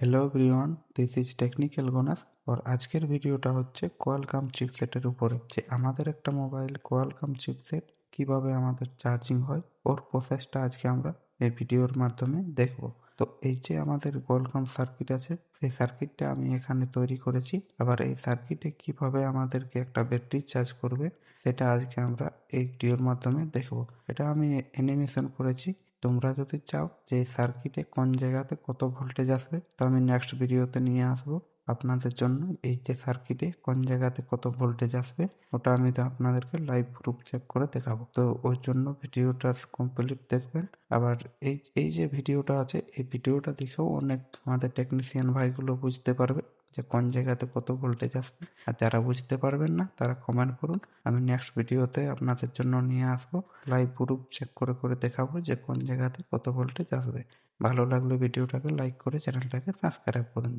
Hello everyone, this is technical Gonas. আর আজকের ভিডিওটা হচ্ছে কোয়ালকাম চিপসেটের উপরে, যে আমাদের একটা মোবাইল কোয়ালকাম চিপসেট কিভাবে আমাদের চার্জিং হয় ওর প্রসেসটা আজকে আমরা এই ভিডিওর মাধ্যমে দেখব। তো এই যে আমাদের কোয়ালকাম সার্কিট আছে, সেই সার্কিটটা আমি এখানে তৈরি করেছি। আবার এই সার্কিটে কিভাবে আমাদেরকে একটা ব্যাটারি চার্জ করবে সেটা আজকে আমরা এই ভিডিওর মাধ্যমে দেখব। এটা আমি অ্যানিমেশন করেছি। তোমরা যদি চাও যে এই সার্কিটে কোন জায়গাতে কত ভোল্টেজ আসবে, তো আমি নেক্সট ভিডিওতে নিয়ে আসবো আপনাদের জন্য। এই যে সার্কিটে কোন জায়গাতে কত ভোল্টেজ আসবে ওটা আমি তো আপনাদেরকে লাইভ প্রুফ চেক করে দেখাবো। তো ওই জন্য ভিডিওটা কমপ্লিট দেখবেন। আবার এই এই যে ভিডিওটা আছে, এই ভিডিওটা দেখেও অনেক আমাদের টেকনিশিয়ান ভাইগুলো বুঝতে পারবে যে কোন জায়গাতে কত ভোল্টেজ আসবে। আর যারা বুঝতে পারবেন না তারা কমেন্ট করুন, আমি নেক্সট ভিডিওতে আপনাদের জন্য নিয়ে আসবো, লাইভ প্রুফ চেক করে করে দেখাবো যে কোন জায়গাতে কত ভোল্টেজ আসবে। ভালো লাগলে ভিডিওটাকে লাইক করে চ্যানেলটাকে সাবস্ক্রাইব করুন।